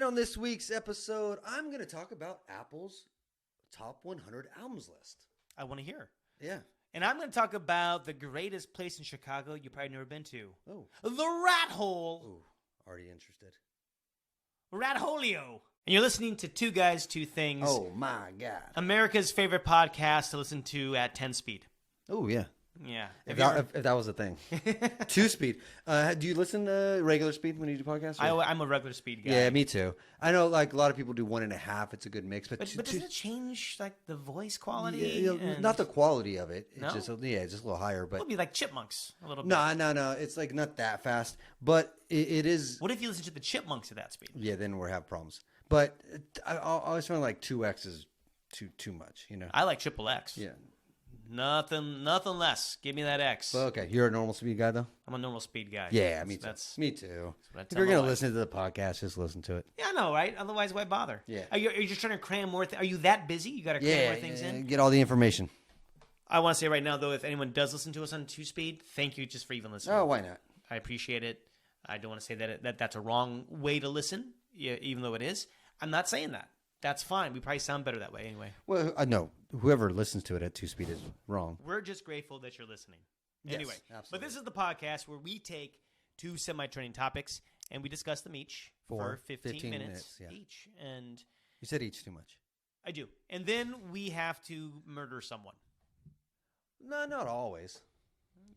on this week's episode, I'm going to talk about Apple's top 100 albums list. I want to hear. Yeah. And I'm going to talk about the greatest place in Chicago you've probably never been to. Oh. The Rat Hole. Ooh, already interested. Rat Holio. And you're listening to Two Guys, Two Things. Oh, my God. America's favorite podcast to listen to at 10 speed. Oh, yeah. Yeah. If that was a thing. 2 speed. Do you listen to regular speed when you do podcasts? I'm a regular speed guy. Yeah, me too. I know like a lot of people do 1.5. It's a good mix. But doesn't it change like the voice quality? Yeah, not the quality of it. It's No? just, it's just a little higher. But It would be like Chipmunks a little bit. No. It's like not that fast. But it is. What if you listen to the Chipmunks at that speed? Yeah, then we'll have problems. But I always find like 2x is too much, you know? I like triple X. Yeah. Nothing less. Give me that X. But okay, you're a normal speed guy though? I'm a normal speed guy. Yeah, me too. That's me too. what I If tell you're my going to wife. listen to the podcast, just listen to it. Yeah, I know, right? Otherwise, why bother? Yeah. Are you just trying to cram more? Are you that busy? You got to cram more things in? Get all the information. I want to say right now, though, if anyone does listen to us on 2-speed, thank you just for even listening. Oh, why not? I appreciate it. I don't want to say that that's a wrong way to listen, even though it is. I'm not saying that. That's fine. We probably sound better that way anyway. Well, no. Whoever listens to it at 2-speed is wrong. We're just grateful that you're listening. Yes, Anyway, absolutely. but this is the podcast where we take 2 semi-training topics and we discuss them each for 15 minutes yeah. each. And You said each too much. I do. And then we have to murder someone. No, not always.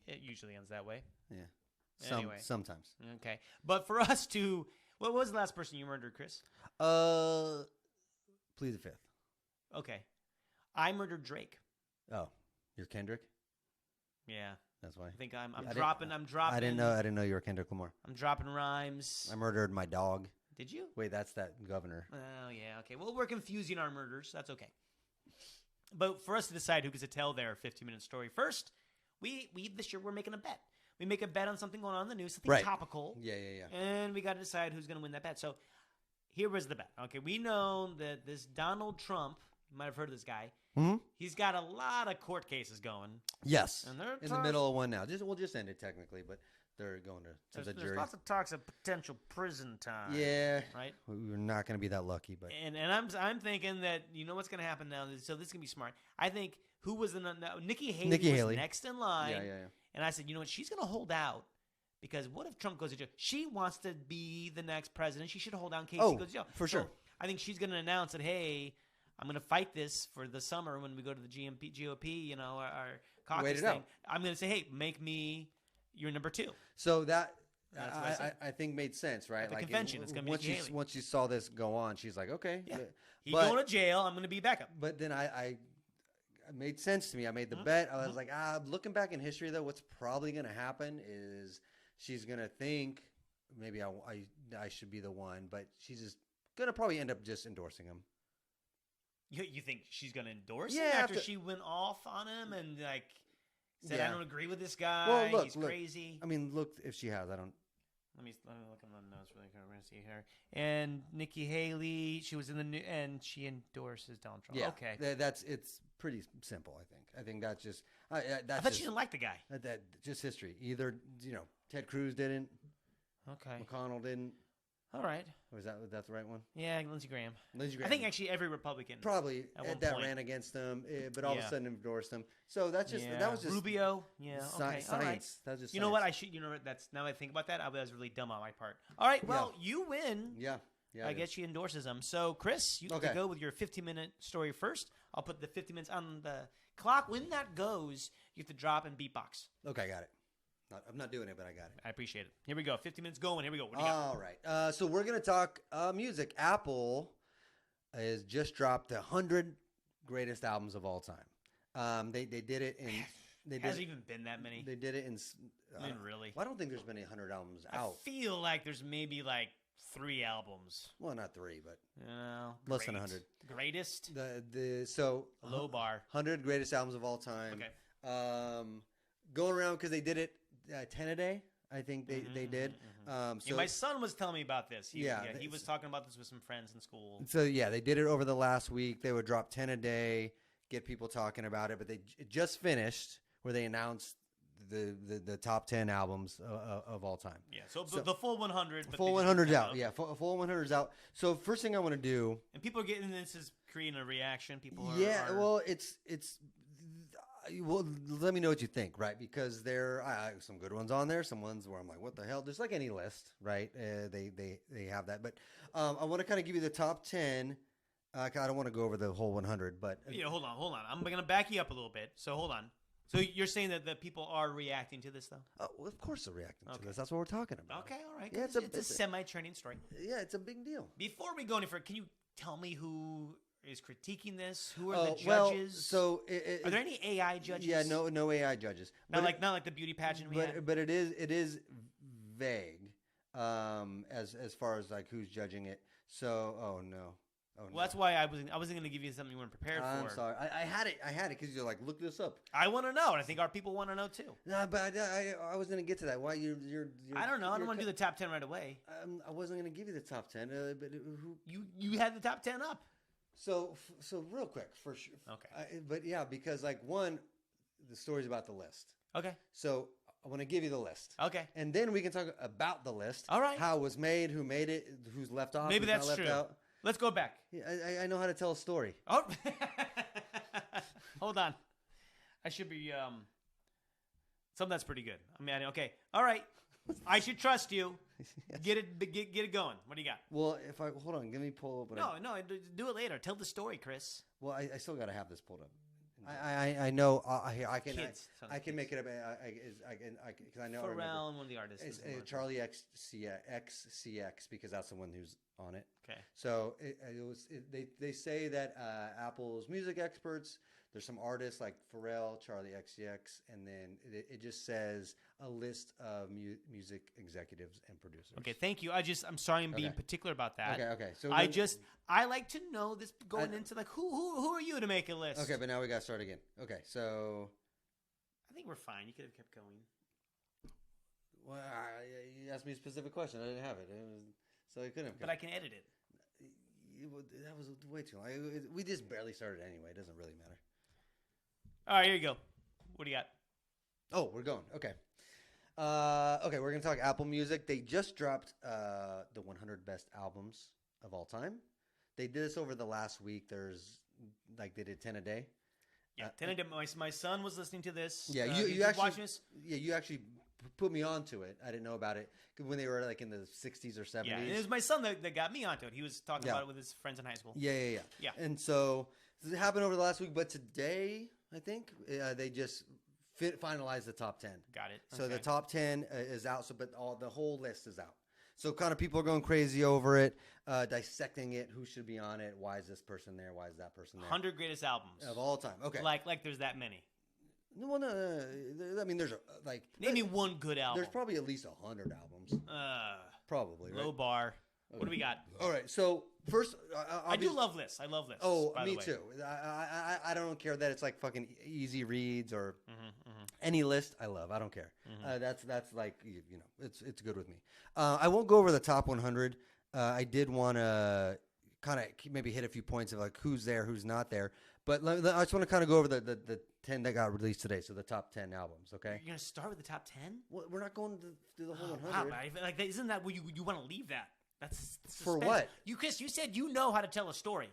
It usually ends that way. Yeah. Anyway. Sometimes. Okay. But for us to... What was the last person you murdered, Chris? Plead the fifth. Okay. I murdered Drake. Oh, you're Kendrick? Yeah. That's why. I think I'm I dropping. I didn't know you were Kendrick Lamar. I'm dropping rhymes. I murdered my dog. Did you? Wait, that's that governor. Oh, yeah. Okay. Well, we're confusing our murders. That's okay. But for us to decide who gets to tell their 15-minute story first, we this year we're making a bet. We make a bet on something going on in the news, something Right. topical. Yeah. And we got to decide who's going to win that bet. So here was the bet. Okay, we know that this Donald Trump, you might have heard of this guy, Mm-hmm. he's got a lot of court cases going. Yes. And they're in the middle of one now. We'll just end it technically, but they're going to the There's jury. lots of talks of potential prison time. Yeah. Right? We're not going to be that lucky, but And I'm thinking that you know what's going to happen now. So this is going to be smart. I think who was Nikki Haley was next in line. Yeah. And I said, you know what? She's going to hold out because what if Trump goes to jail? She wants to be the next president. She should hold out in case he goes to jail. For sure. I think she's going to announce that, hey, I'm going to fight this for the summer when we go to the GOP, you know, our caucus Wait it thing. out. I'm going to say, hey, make me your number 2. So that That's what I said. I think made sense, right? At the convention, it's gonna be once Nikki Haley. once you saw this go on, she's like, okay, Yeah. He's But- going to jail. I'm going to be backup. But then I it made sense to me. I made the bet. I was like, looking back in history though, what's probably going to happen is she's going to think maybe I should be the one, but she's just going to probably end up just endorsing him. You think she's going to endorse Yeah, him after after- she went off on him and like said, Yeah. I don't agree with this guy. Well, look, He's look. crazy. I mean, look, if she has, I don't. Let me look at the notes really quick. We're going to see her. And Nikki Haley, she was in the new, and she endorses Donald Trump. Yeah, Okay. it's pretty simple. I think that's just I that's thought just, she didn't like the guy. that just history. Either Ted Cruz didn't, Okay. McConnell didn't. All right. Was that's the right one? Yeah, Lindsey Graham. Lindsey I Graham. think actually every Republican. Probably at one that point. ran against them, but all of Yeah. a sudden endorsed them. So that's just Yeah. that was just Rubio. Yeah. sci- Okay. science. All right. That was just You know what? science. That's now that I think about that, I was really dumb on my part. All right. Well, you win. Yeah. I guess she endorses them. So, Chris, you get to Okay. go with your 15-minute story first. I'll put the 50 minutes on the clock. When that goes, you have to drop and beatbox. Okay, got it. I'm not doing it, but I got it. I appreciate it. Here we go. 50 minutes going. Here we go. What do you got? All right. So we're gonna talk music. Apple has just dropped the 100 greatest albums of all time. They did it in. They did. Hasn't even been that many. They did it in. I mean, really. Well, I don't think there's been 100 albums I out. feel like there's maybe like 3 albums. Well, not 3, but Less than 100. Greatest? So Low bar. 100 greatest albums of all time. Okay. Going around because they did it 10 a day. I think they did. So Yeah, my son was telling me about this. He Yeah, was talking about this with some friends in school. So yeah, they did it over the last week. They would drop 10 a day, get people talking about it. But it just finished where they announced the top 10 albums of all time. Yeah, so the full 100. But Full 100's out. Yeah, full 100's out. So first thing I want to do. And people are getting this is creating a reaction. People are. Yeah, well, it's. Well, let me know what you think, right? Because there are some good ones on there, some ones where I'm like, what the hell? Just like any list, right? They have that. But I want to kind of give you the top 10. I don't want to go over the whole 100, but hold on. I'm going to back you up a little bit. So hold on. So you're saying that the people are reacting to this, though? well, of course they're reacting to this. That's what we're talking about. Okay, all right. Yeah, it's a semi-trending story. Yeah, it's a big deal. Before we go any further, can you tell me who is critiquing this? Who are the judges? Well, so are there any AI judges? Yeah, no AI judges. Not like the beauty pageant we had? But it is vague as far as like who's judging it. So Well, that's why I wasn't going to give you something you weren't prepared for. I'm sorry. I had it because you're like, look this up. I want to know, and I think our people want to know too. No, but I was going to get to that. Why you're I don't know. I don't want to do the top 10 right away. I wasn't going to give you the top 10. But who? You had the top 10 up. So real quick for sure. Okay. But yeah, because like the story's about the list. Okay. So I want to give you the list. Okay. And then we can talk about the list. All right. How it was made, who made it, who's left off. Maybe who's that's not left true. Out. Let's go back. Yeah, I know how to tell a story. Oh, hold on. I should be something that's pretty good. I mean, okay. All right. I should trust you. Yes. Get it going. What do you got? Well, hold on, let me pull up. No, do it later. Tell the story, Chris. Well, I still got to have this pulled up. I know. I can make it up. Because I know. Pharrell and one of the artists. It's Charlie XCX because that's the one who's on it. Okay. So they say that Apple's music experts. There's some artists like Pharrell, Charlie XCX, and then it just says a list of music executives and producers. Okay, thank you. I'm sorry I'm being particular about that. Okay. So I like to know this going into like who are you to make a list? Okay, but now we got to start again. Okay, so I think we're fine. You could have kept going. Well, you asked me a specific question. I didn't have it, so I couldn't have. But I can edit it. That was way too long. We just barely started anyway. It doesn't really matter. All right, here you go. What do you got? Oh, we're going. Okay. Okay, we're going to talk Apple Music. They just dropped the 100 best albums of all time. They did this over the last week. They did 10 a day. Yeah, 10 a day. My son was listening to this. Yeah, you actually watching this. Yeah, you actually put me onto it. I didn't know about it when they were like in the 60s or 70s. Yeah, and it was my son that got me onto it. He was talking about it with his friends in high school. Yeah. And so it happened over the last week, but today, I think, they just finalized the top 10. Got it. So the top 10 is out, but the whole list is out. So kind of people are going crazy over it, dissecting it. Who should be on it? Why is this person there? Why is that person there? 100 greatest albums of all time. Okay. Like there's that many. No. I mean, there's name me one good album. There's probably at least 100 albums. Probably. Right? Low bar. Okay. What do we got? All right. So first, I do love lists. I love lists. Oh, me too. I don't care that it's like fucking easy reads or any list. I love. I don't care. That's like it's good with me. I won't go over the top 100. I did want to kind of maybe hit a few points of like who's there, who's not there. But I just want to kind of go over the 10 that got released today. So the top 10 albums. Okay. You're gonna start with the top 10? Well, we're not going to do the whole 100. Wow, like isn't that where you want to leave that? That's for what? Chris, you said you know how to tell a story.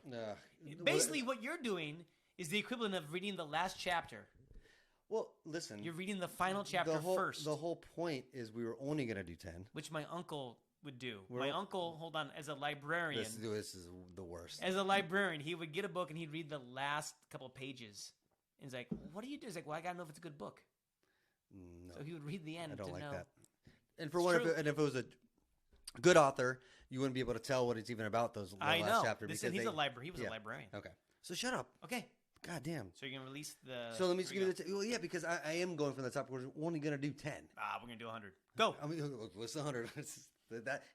Basically, what you're doing is the equivalent of reading the last chapter. Well, listen. You're reading the final chapter first. The whole point is we were only going to do 10. Which my uncle would do. My uncle, hold on, as a librarian. This is the worst. As a librarian, he would get a book and he'd read the last couple of pages. And he's like, what do you do? He's like, well, I got to know if it's a good book. No. So he would read the end. I don't like know. that. And for one, if it was a good author, you wouldn't be able to tell what it's even about those last chapter. He's a librarian. He was a librarian. Okay. So shut up. Okay. God damn. So you're going to release the... So let me just give you the... Well, yeah, because I am going from the top. We're only going to do 10. We're going to do 100. Go. I mean, list 100.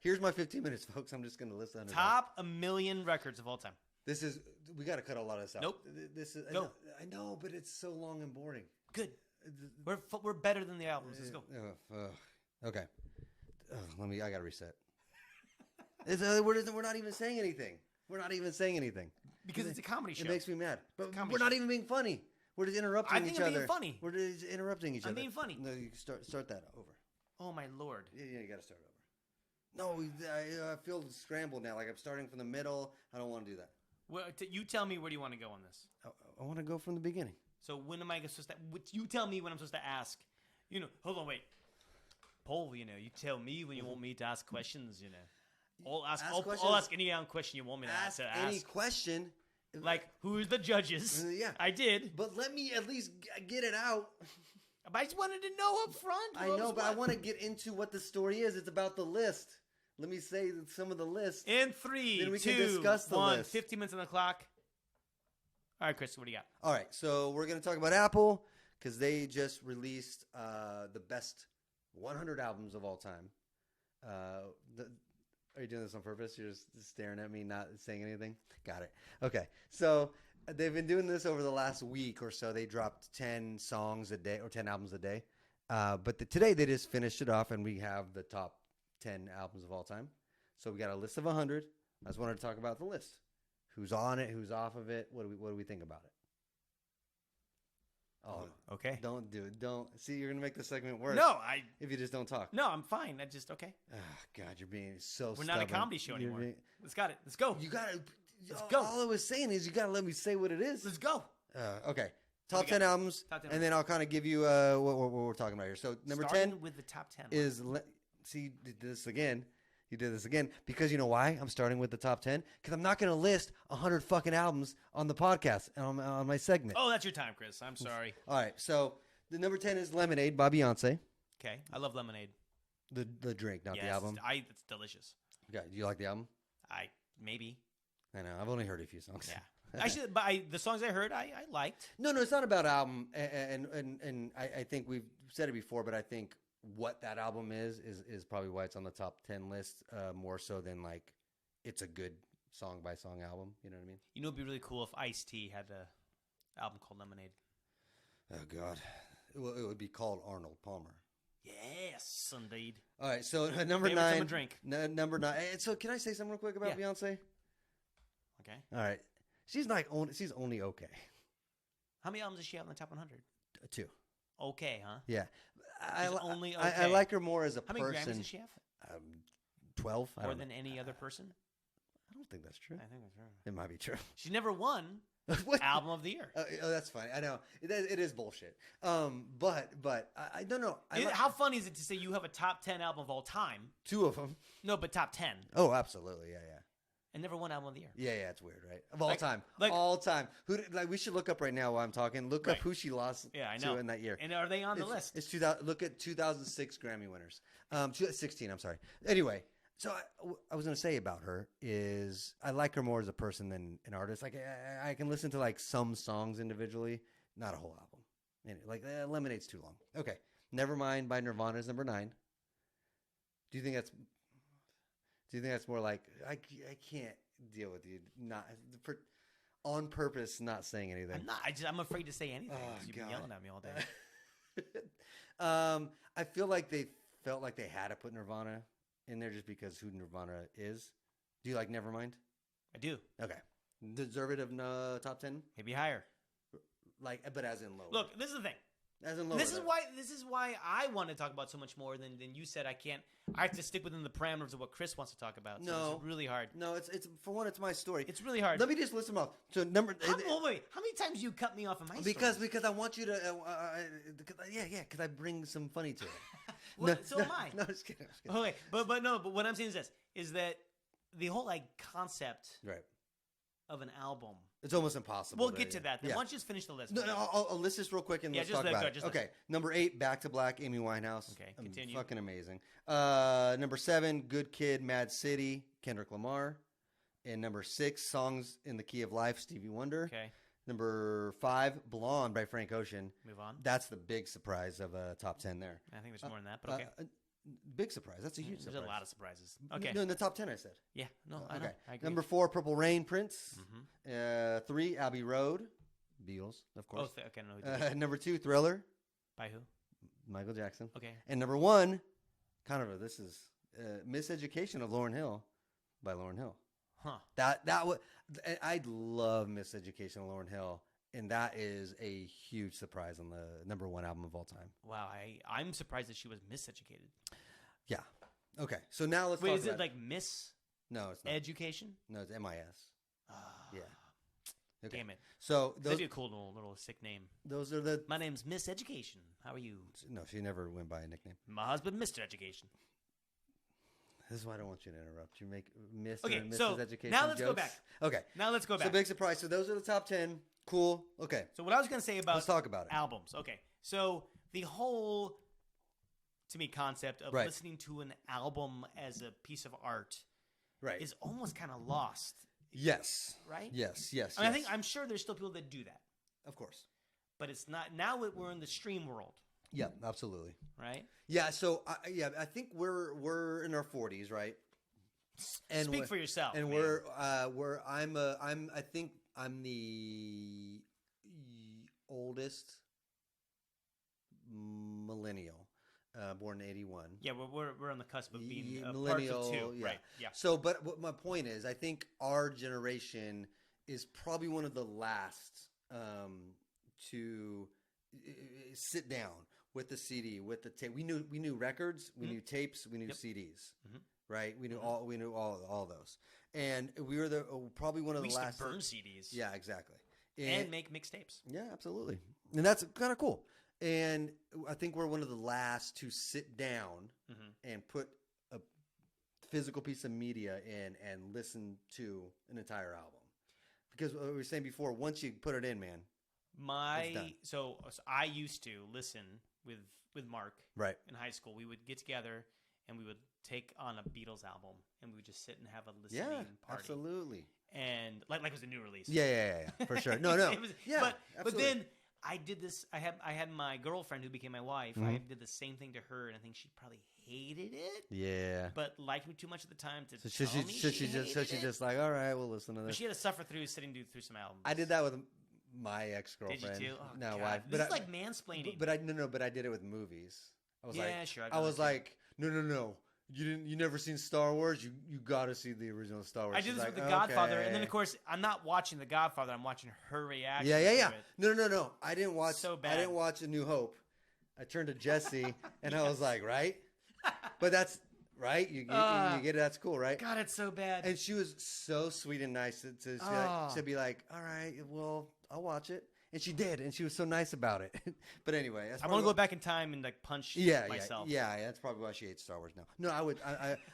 Here's my 15 minutes, folks. I'm just going to list 100. Top 1 million records of all time. This is... We got to cut a lot of this out. Nope. This is... Go. I know, but it's so long and boring. Good. We're better than the albums. Let's go. Okay. I got to reset. We're not even saying anything. We're not even saying anything. Because it's a comedy show. It makes me mad. But we're not even being funny. We're just interrupting I think each I'm other. being funny. We're just interrupting each I'm other. being funny. No, you start that over. Oh my lord. Yeah, you got to start over. No, I feel scrambled now. Like I'm starting from the middle. I don't want to do that. Well, you tell me where do you want to go on this? I want to go from the beginning. So when am I supposed to? You tell me when I'm supposed to ask. Hold on, wait. Paul, you tell me when you want me to ask questions. I'll ask any question you want me to Ask ask. any question. Like, who's the judges? Yeah. I did. But let me at least get it out. But I just wanted to know up front. I know, but I want to get into what the story is. It's about the list. Let me say some of the list. In 3, Then we 2, can discuss the 1, list. 15 minutes on the clock. All right, Chris, what do you got? All right, so we're going to talk about Apple because they just released the best 100 albums of all time. Are you doing this on purpose? You're just staring at me, not saying anything? Got it. Okay, so they've been doing this over the last week or so. They dropped 10 songs a day or 10 albums a day. But today they just finished it off, and we have the top 10 albums of all time. So we got a list of 100. I just wanted to talk about the list. Who's on it? Who's off of it? What do we think about it? Oh, Okay. don't do it. Don't. See, you're going to make the segment worse. No, If you just don't talk. No, I'm fine. I just okay. Oh, God, you're being so We're not a stubborn. comedy show You're anymore. being- Let's got it. Let's go. You got to. Let's go. All I was saying is you got to let me say what it is. Let's go. Okay. What Top we 10 got? albums. Top 10 and then I'll kind of give you what we're talking about here. So, number Starting 10 with the top 10. is. See, you did this again. You did this again because you know why I'm starting with the top 10? Because I'm not going to list 100 fucking albums on the podcast and on my segment. Oh, that's your time, Chris. I'm sorry. All right. So, the number 10 is Lemonade by Beyonce. Okay. I love lemonade. The drink, not Yes, the album. it's delicious. Okay. Do you like the album? Maybe. I know. I've only heard a few songs. Yeah. Actually, but the songs I heard, I liked. No, it's not about album, and I think we've said it before, but I think what that album is probably why it's on the top 10 list more so than like it's a good song by song album. You know what I mean? It'd be really cool if Ice-T had an album called Lemonade. Oh God, it would be called Arnold Palmer. Yes, indeed. All right, so number Favorite time 9. of drink. Number 9. So can I say something real quick about Beyonce? Okay. All right, she's only okay. How many albums does she have in the top 100? 2. Okay, huh? Yeah, only I okay. like her more as a How person. many Grammys does she have? 12. I More don't than know. any other person? I don't think that's true. I think that's right. It might be true. She's never won What? Album of the Year. Oh, that's funny. I know it is bullshit. But I don't know. How funny is it to say you have a top 10 album of all time? 2 of them. No, but top 10. Oh, absolutely. Yeah. And never won Album of the Year. Yeah, it's weird, right? Of all Like- time. like- all time. We should look up right now while I'm talking. Look up Right. who she lost Yeah, I know. to in that year. And are they on the list? It's 2000. Look at 2006 Grammy winners. 2016. I'm sorry. Anyway, so I was going to say about her is I like her more as a person than an artist. Like I can listen to like some songs individually, not a whole album. Like Lemonade's too long. Okay, Nevermind by Nirvana is number 9. Do you think that's more like I can't deal with you not on purpose not saying anything? I'm not. I'm afraid to say anything. Oh, 'Cause you've been God. yelling at me all day. I feel like they felt like they had to put Nirvana in there just because who Nirvana is. Do you like Nevermind? I do. Okay. Deserve it of top 10? Maybe higher. Like, but as in lower. Look, this is the thing. As in lower. This is though. why I want to talk about so much more than you said. I can't. I have to stick within the parameters of what Chris wants to talk about. So No. it's really hard. No, it's for one, it's my story. It's really hard. Let me just list them off. So Wait, how many times you cut me off in my because stories? I want you to because I bring some funny to it. Well, so am I. No, just kidding. Okay, but what I'm saying is this: is that the whole concept Right. of an album. It's almost impossible. We'll get to that. Then yeah. why don't you just finish the list? No, I'll list this real quick and Yeah, let's just talk let about go, it. just let Okay, number 8, Back to Black, Amy Winehouse. Okay, continue. Fucking amazing. Number 7, Good Kid, Mad City, Kendrick Lamar. And number 6, Songs in the Key of Life, Stevie Wonder. Okay, Number 5, Blonde by Frank Ocean. move on. That's the big surprise of top 10 there. I think there's more than that, but okay. Big surprise. That's a huge There's surprise. a lot of surprises. Okay, No, in the top 10 I said. yeah, no, I know. Okay. I agree. Number 4, Purple Rain, Prince. Mhm. 3, Abbey Road, Beatles, of Oh, course. okay, no, who did it? Number 2, Thriller, By who? Michael Jackson. Okay, And number 1, this is Miseducation of Lauryn Hill by Lauryn Hill. huh? That would I love Miseducation of Lauryn Hill and that is a huge surprise on the number one album of all time. Wow, I'm surprised that she was miseducated. Yeah. Okay. So now let's Wait, talk is about it like Miss No, it's not. Education? No, it's MIS. Ah, Yeah. Okay. Damn it. So That'd those be a cool little sick name. those are the My name's Miss Education. How are you? No, she never went by a nickname. My husband, Mr. Education. This is why I don't want you to interrupt. You make Mr. Okay, and Mrs. so Education now let's go jokes. back. Okay. Now let's go back. So big surprise. So those are the top 10. Cool. Okay. So what I was going to say about Let's talk about it. albums. Okay. So the whole, to me, concept of Right. listening to an album as a piece of art Right. is almost kind of lost, Yes. right? Yes. Yes. I mean, yes. I'm sure there's still people that do that, Of course. but it's not. Now we're in the stream world, Yeah. Absolutely. right? Yeah. So I think we're in our 40s, right? And Speak we- for yourself. And man. I think I'm the oldest millennial, born in 81. Yeah, we're on the cusp of being Ye- parts millennial, of two, yeah. right? Yeah. So, but what my point is, I think our generation is probably one of the last to sit down with the CD, with the tape. We knew records, we knew tapes, we knew Yep. CDs, Mhm. right? We knew all those, and we were probably one of We the used last. to burn CDs, Yeah, exactly. and make mixtapes. Yeah, absolutely. And that's kind of cool. And I think we're one of the last to sit down Mhm. and put a physical piece of media in and listen to an entire album. Because what we were saying before, once you put it in, man. It's done. So I used to listen with Mark Right. in high school. We would get together and we would take on a Beatles album and we would just sit and have a listening Yeah, party. absolutely. And like it was a new release. Yeah, for sure. No. It was- Yeah, but absolutely. then I did this. I had my girlfriend who became my wife. I Mhm. did the same thing to her, and I think she probably hated it, Yeah. but liked me too much at the time to So tell me she hated it. just like, all right, we'll listen to But this. she had to suffer through through some albums. I did that with my Did ex-girlfriend. you too? Oh, now God. wife. This But is like mansplaining. But I did it with movies. I was Yeah, like, sure, I've I done was that too. like, no. You never seen Star Wars? You got to see the original Star Wars. I did She's this like, with The Godfather, and then "Okay." of course I'm not watching The Godfather. I'm watching her reaction. Yeah. To it. No. I didn't watch. So I bad. didn't watch A New Hope. I turned to Jesse and I was like, right? But that's right. You get it. That's cool, right? God, it's so bad. And she was so sweet and nice to be like, all right, well, I'll watch it. And she did, and she was so nice about it. But anyway, that's I want to go back in time and like punch myself. Yeah, that's probably why she hates Star Wars now. No, I would.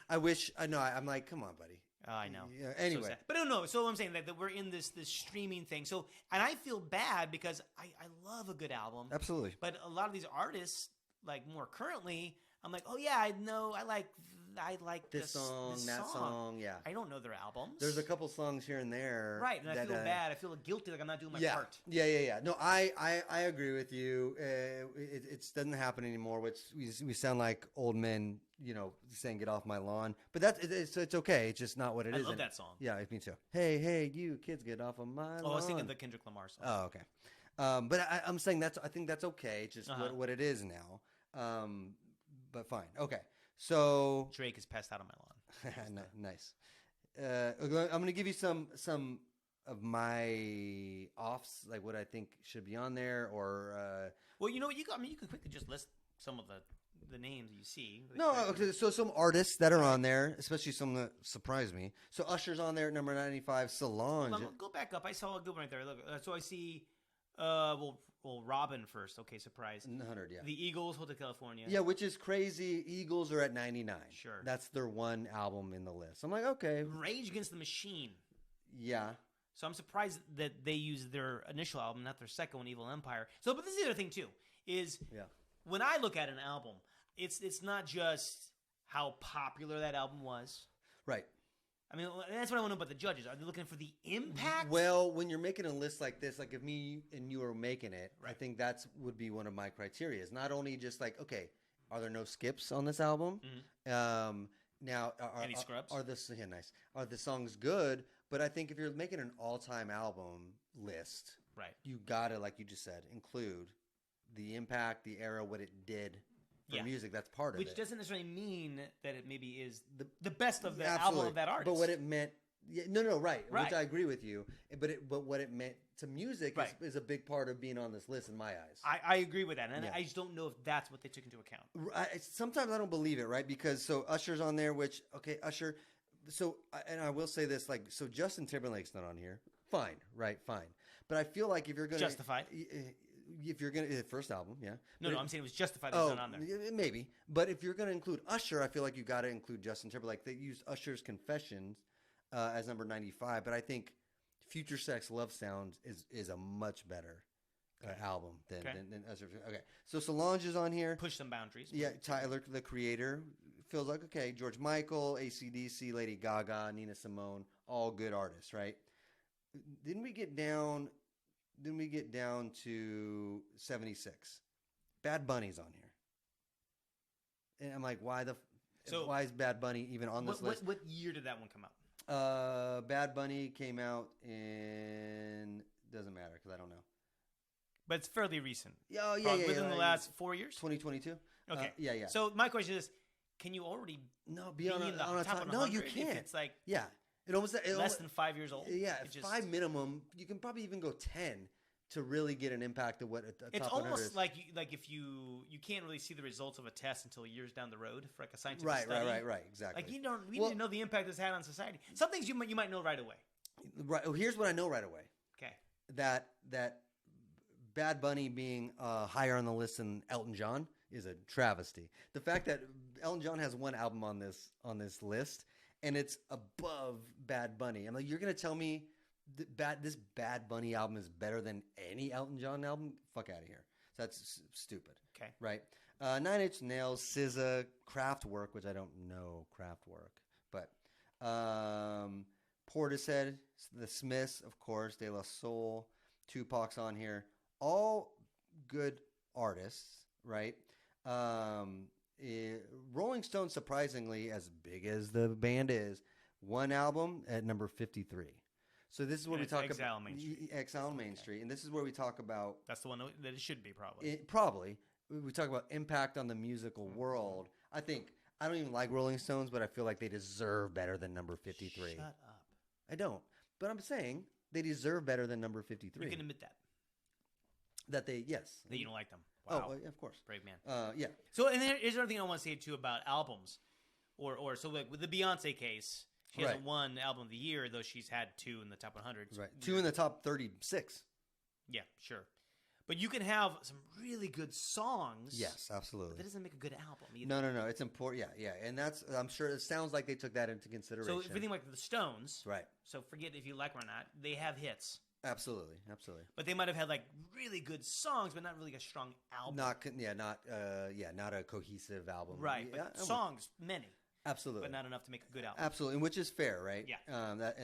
I wish. I know. I'm like, come on, buddy. Oh, I know. Yeah, So anyway, sad. But no. So I'm saying that we're in this streaming thing. So and I feel bad because I love a good album, absolutely. but a lot of these artists, like more currently, I'm like, oh yeah, I know, I like This song, that song, yeah. I don't know their albums. There's a couple songs here and there, right, and I that, feel bad. I feel guilty, like I'm not doing my yeah, part. yeah. No, I agree with you. It doesn't happen anymore. Which we sound like old men, saying "get off my lawn." But it's okay. It's just not what it I is. love And- that song. Yeah, me too. Hey, you kids, get off of my lawn. Oh, I was thinking the Kendrick Lamar song. Oh, okay. But I'm saying I think that's okay. It's just what it is now. But fine. Okay. So Drake is passed out on my lawn. nice. I'm going to give you some of my offs, like what I think should be on there, or Well, you know what? You can quickly just list some of the names you see. no. Okay, so some artists that are on there, especially some that surprise me. So Usher's on there at number 95. Solange. Hold on, go back up. I saw a good one right there. Look, so I see, well, Robin first. Okay, surprise. 100, yeah. The Eagles, Hotel California. Yeah, which is crazy. Eagles are at 99. Sure. That's their one album in the list. I'm like, okay. Rage Against the Machine. Yeah. So I'm surprised that they used their initial album, not their second one, Evil Empire. So, but this is the other thing too, is Yeah. when I look at an album, it's not just how popular that album was. Right. I mean, that's what I want to know about the judges. Are they looking for the impact? Well, when you're making a list like this, like if me and you are making it, I Right. think that's would be one of my criteria. It's not only just like, okay, are there no skips on this album? Now, Any scrubs? Yeah, nice. Are the songs good? But I think if you're making an all-time album list, Right. you gotta, like you just said, include the impact, the era, what it did for Yeah. music. That's part of Which it. doesn't necessarily mean that it maybe is the best of the album Absolutely. of that artist. But what it meant Yeah, no, right. Right. Which I agree with you. But what it meant to music Right. is a big part of being on this list in my eyes. I agree with that, and Yeah. I just don't know if that's what they took into account. Sometimes I don't believe it, right? Because so Usher's on there, which okay, Usher. So and I will say this, like, so Justin Timberlake's not on here. Fine, right? Fine. But I feel like if you're gonna Justified. if you're gonna first album, yeah. No, But I'm saying it was justified that it's not on there. maybe. But if you're gonna include Usher, I feel like you got to include Justin Timberlake. They used Usher's Confessions as number 95, but I think Future Sex Love Sounds is a much better album than Usher. Okay, so Solange is on here. Push some boundaries. Yeah, Tyler, the Creator, feels like okay. George Michael, AC/DC, Lady Gaga, Nina Simone, all good artists, right? Then we get down to 76. Bad Bunny's on here, and I'm like, why is Bad Bunny even on this list? What year did that one come out? Bad Bunny came out in doesn't matter because I don't know. But it's fairly recent. Yeah, Within the last 4 years. 2022. Okay. Yeah. So my question is, can you already be on in the a top top? 100 No, you can't. if it's like it almost less than 5 years old? Yeah, It just- 5 minimum. You can probably even go 10 to really get an impact of what a top It's 100 almost is. like if you can't really see the results of a test until years down the road for like a scientific right, study. right, exactly. Like we need to know the impact it's had on society. Some things you might know right away. Right. Oh, here's what I know right away. Okay. That Bad Bunny being higher on the list than Elton John is a travesty. The fact that Elton John has one album on this list and it's above Bad Bunny. I'm like, you're gonna tell me this Bad Bunny album is better than any Elton John album? Fuck out of here. So that's stupid. Okay. Right. Nine Inch Nails, SZA, Kraftwerk, which I don't know Kraftwerk, but Portishead, The Smiths, of course, De La Soul, Tupac's on here. All good artists, right? Rolling Stone, surprisingly, as big as the band is, one album at number 53. So this is where we talk about Exile on Main Street, and this is where we talk about that's the one that it should be probably. Probably we talk about impact on the musical world. I don't even like Rolling Stones, but I feel like they deserve better than number 53. Shut up. I don't, but I'm saying they deserve better than number 53. You can admit that. That they yes. That you don't like them. Wow. Oh, of course. Brave man. Yeah. So, and here's another thing I want to say too about albums, or so like with the Beyonce case, she hasn't won album of the year, though she's had 2 in the top 100. Right. 2 in the top 36. Yeah, sure. But you can have some really good songs. Yes, absolutely. But that doesn't make a good album either. No. It's important. Yeah. And I'm sure it sounds like they took that into consideration. So if you think like the Stones, right. So forget if you like them or not, they have hits. Absolutely. But they might have had like really good songs, but not really a strong album. Not a cohesive album. Right. But songs, many. Absolutely. But not enough to make a good album. Absolutely, and which is fair, right? Yeah.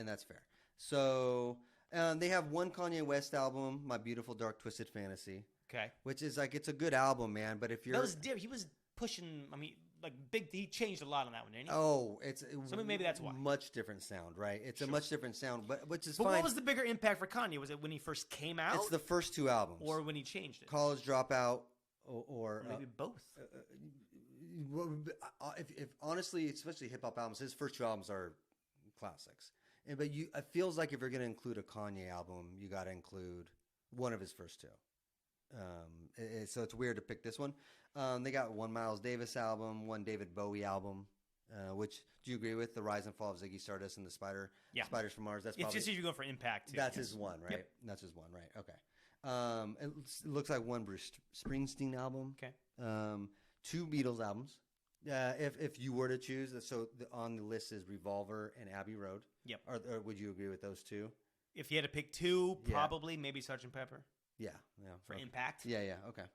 That's fair. So they have one Kanye West album, My Beautiful Dark Twisted Fantasy. Okay. Which is like, it's a good album, man. But if you're he was pushing. I mean, like big. He changed a lot on that one, didn't he? Oh, so maybe that's why. Much different sound, right? It's a much different sound, but which is fine. But what was the bigger impact for Kanye? Was it when he first came out? It's the first 2 albums, or when he changed it. College Dropout, or maybe both. If honestly, especially hip hop albums, his first 2 albums are classics. But it feels like if you're going to include a Kanye album, you got to include one of his first 2. So it's weird to pick this one. They got one Miles Davis album, one David Bowie album. Which do you agree with? The Rise and Fall of Ziggy Stardust and the Spiders from Mars. That's just if you go for impact. Too, that's his one, right? Yep. That's his one, right? Okay. It looks like one Bruce Springsteen album. Okay. 2 Beatles albums. If you were to choose, so on the list is Revolver and Abbey Road. Yep. Or would you agree with those 2? If you had to pick 2, probably maybe Sgt. Pepper. Yeah. For impact. Yeah. Okay.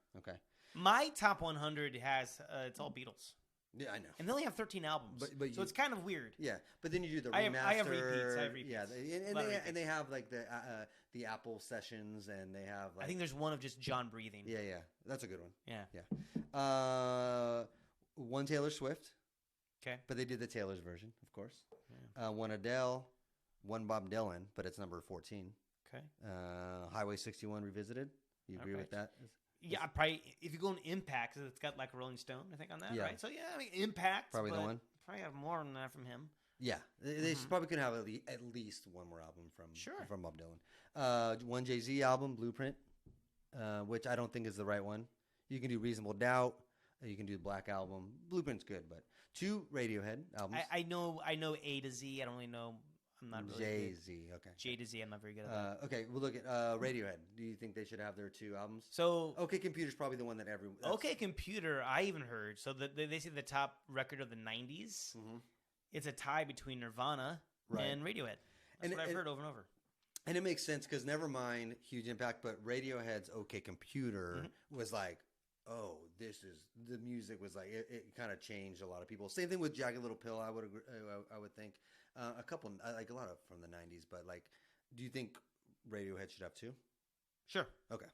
My top 100 has it's all Beatles. Yeah, I know. And they only have 13 albums, but so it's kind of weird. Yeah, but then you do the I remaster. have repeats. Yeah, and they have like the Apple sessions, and they have. Like, I think there's one of just John breathing. Yeah, that's a good one. Yeah. One Taylor Swift. Okay. But they did the Taylor's version, of course. Yeah. One Adele, one Bob Dylan, but it's number 14. Okay. Highway 61 revisited. You agree with that? Yeah, probably. If you go on Impact, it's got like a Rolling Stone, I think, on that, right? So yeah, I mean Impact. Probably the one. Probably have more than that from him. Yeah, they probably could have at least one more album from Bob Dylan. One Jay-Z album, Blueprint, which I don't think is the right one. You can do Reasonable Doubt. You can do the Black Album. Blueprint's good, but 2 Radiohead albums. I know A to Z. I don't really know. I'm not really Jay-Z. Okay. J to Z. I'm not very good at that. Okay, we'll look at Radiohead. Do you think they should have their 2 albums? So OK Computer's probably the one that everyone. OK Computer, I even heard. So they say the top record of the '90s. Mm-hmm. It's a tie between Nirvana and Radiohead. That's what I've heard over and over. And it makes sense because Nevermind, huge impact, but Radiohead's OK Computer was like, oh, the music was like, it kind of changed a lot of people. Same thing with Jagged Little Pill, I would agree, I would think. A couple, like a lot of from the 90s, but like, do you think Radiohead should have 2? Sure. Okay.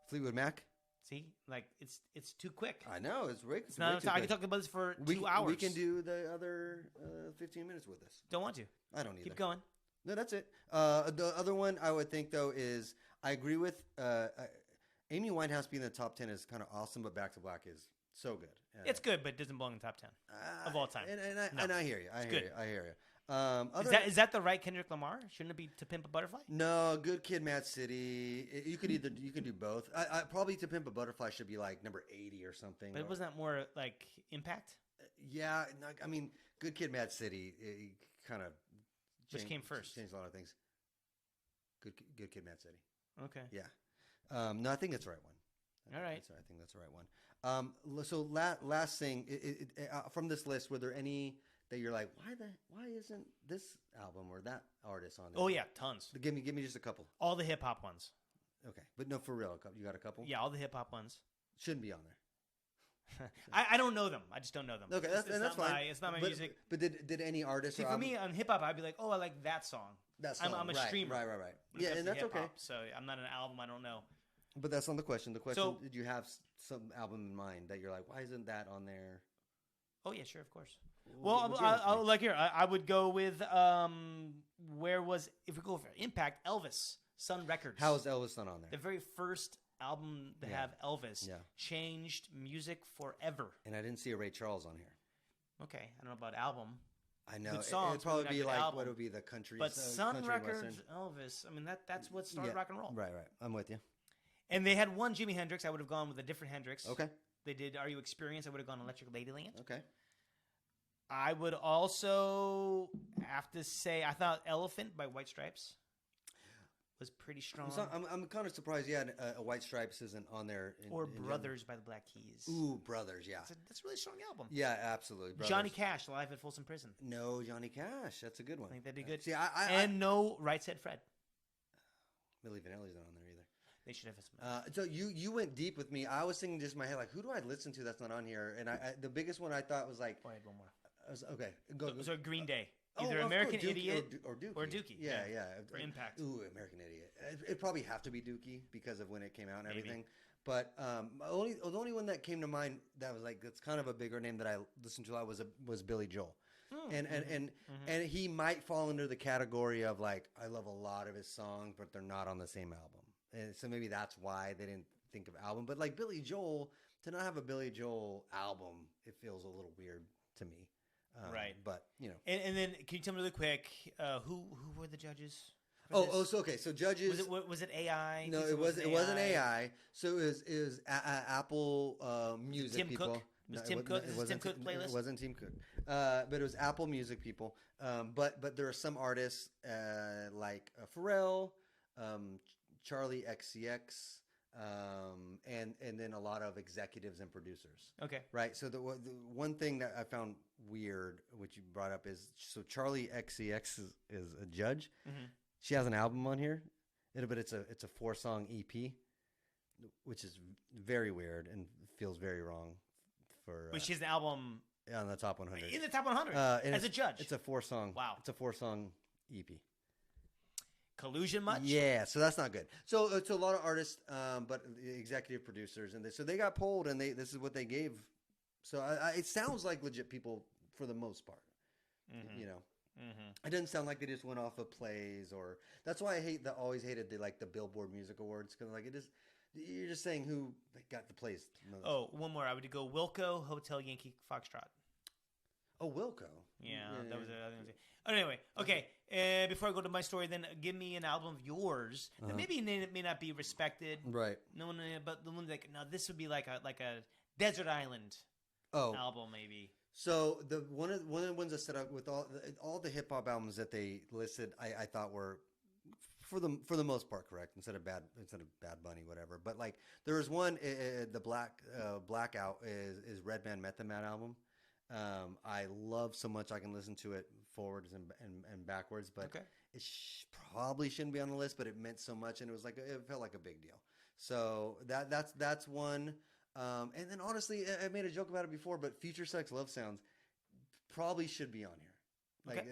Fleetwood Mac? See, like it's too quick. I know it's way It's not. I can talk about this for 2 hours. We can do the other 15 minutes with this. Don't want to. I don't either. Keep going. No, that's it. The other one I would think though is I agree with Amy Winehouse being in the top 10 is kind of awesome, but Back to Black is so good. It's good, but it doesn't belong in the top 10 of all time. And I hear you. I hear you. Is that the right Kendrick Lamar? Shouldn't it be To Pimp a Butterfly? No, Good Kid, Mad City. You could do both. I probably To Pimp a Butterfly should be like number 80 or something. But wasn't that more like Impact? Yeah, I mean, Good Kid, Mad City. It kind of which came first? Changed a lot of things. Good Kid, Mad City. Okay. Yeah. No, I think that's the right one. All right. I think that's the right one. So last thing from this list, were there any that you're like, why isn't this album or that artist on there? Oh yeah, tons. Give me just a couple. All the hip hop ones. Okay, but no, for real, you got a couple? Yeah, all the hip hop ones shouldn't be on there. I don't know them. I just don't know them. Okay, that's fine. It's not my music. But did any artist? See, for me on hip hop, I'd be like, oh, I like that song. That song. I'm a streamer. Right. Yeah, and that's okay. So I'm not an album. I don't know. But that's not the question. The question: did you have some album in mind that you're like, why isn't that on there? Oh yeah, sure, of course. Well, I'll like here. I would go with if we go for Impact, Elvis, Sun Records. How is Elvis not on there? The very first album to have Elvis changed music forever. And I didn't see a Ray Charles on here. Okay, I don't know about album. I know. Good songs, it'd probably be like album. What would be the country? But Sun country Records, Western. Elvis. I mean that's what started rock and roll. Right. I'm with you. And they had one Jimi Hendrix. I would have gone with a different Hendrix. Okay. They did Are You Experienced? I would have gone Electric Ladyland. Okay. I would also have to say I thought Elephant by White Stripes was pretty strong. So I'm kind of surprised. Yeah, White Stripes isn't on there. Or Brothers by the Black Keys. Ooh, Brothers. Yeah, that's a really strong album. Yeah, absolutely. Brothers. Johnny Cash live at Folsom Prison. No, Johnny Cash. That's a good one. I think that'd be good. See, no Right Said Fred. Milli Vanilli's not on there either. They should have some. So you went deep with me. I was thinking just in my head like, who do I listen to that's not on here? And the biggest one I thought was like, I had one more. Okay, go. So Green Day. Either American Idiot or Dookie. Or Dookie. Yeah. For Impact. Ooh, American Idiot. It'd probably have to be Dookie because of when it came out and everything. But the only one that came to mind that was like that's kind of a bigger name that I listened to a lot was Billy Joel. And he might fall under the category of like I love a lot of his songs, but they're not on the same album. And so maybe that's why they didn't think of album. But like Billy Joel, to not have a Billy Joel album, it feels a little weird to me. Right. But, you know. And then can you tell me really quick, who were the judges? So judges. Was it AI? No, it wasn't AI. So it was Apple Music Tim people. Cook? Was Tim Cook? Is Tim Cook playlist? It wasn't Tim Cook. But it was Apple Music people. But there are some artists like Pharrell, Charlie XCX, and then a lot of executives and producers. Okay. Right. So the one thing that I found weird, which you brought up, is so Charlie XCX is a judge. Mm-hmm. She has an album on here, but it's a 4-song EP, which is very weird and feels very wrong. Which is an album on the top 100. In the top 100 as a judge. It's a 4-song. Wow. It's a 4-song EP. Collusion much? Yeah, so that's not good. So it's a lot of artists, but executive producers, and so they got polled, and this is what they gave. So it sounds like legit people for the most part. Mm-hmm. You know, it doesn't sound like they just went off of plays or. That's why I always hated the Billboard Music Awards because like it is. You're just saying who got the plays. Oh, one more. I would go Wilco, Hotel Yankee, Foxtrot. Oh, Wilco. Yeah, that was it. I think that was it. Anyway, okay. Before I go to my story, then give me an album of yours that maybe may not be respected. Right. No one, but the one like, no, this would be like a Desert Island album, maybe. So the one of the ones that set up with all the hip hop albums that they listed, I thought were for the most part correct instead of Bad Bunny, whatever. But like there was one, the Blackout is Redman Method Man album. I love so much I can listen to it forwards and backwards, but it probably shouldn't be on the list. But it meant so much, and it felt like a big deal. So that's one. And then honestly, I made a joke about it before, but Future Sex Love Sounds probably should be on here. Like,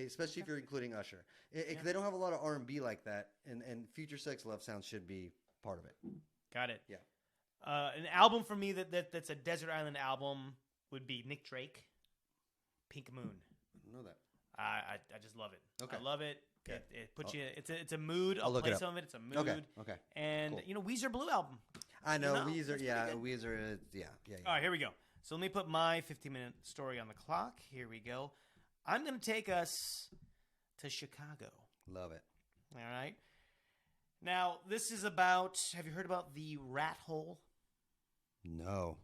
especially if you're including Usher. They don't have a lot of R&B like that, and Future Sex Love Sounds should be part of it. Got it. Yeah. An album for me that's a Desert Island album would be Nick Drake, Pink Moon. I don't know that. I just love it. Okay. I love it. Okay. It puts you. It's a mood. I'll look play it up. some of it. It's a mood. Okay. And cool. Weezer Blue album. I know Weezer. Weezer. Yeah. All right, here we go. So let me put my 15-minute story on the clock. Here we go. I'm going to take us to Chicago. Love it. All right. Now, this is about, have you heard about the Rat Hole? No.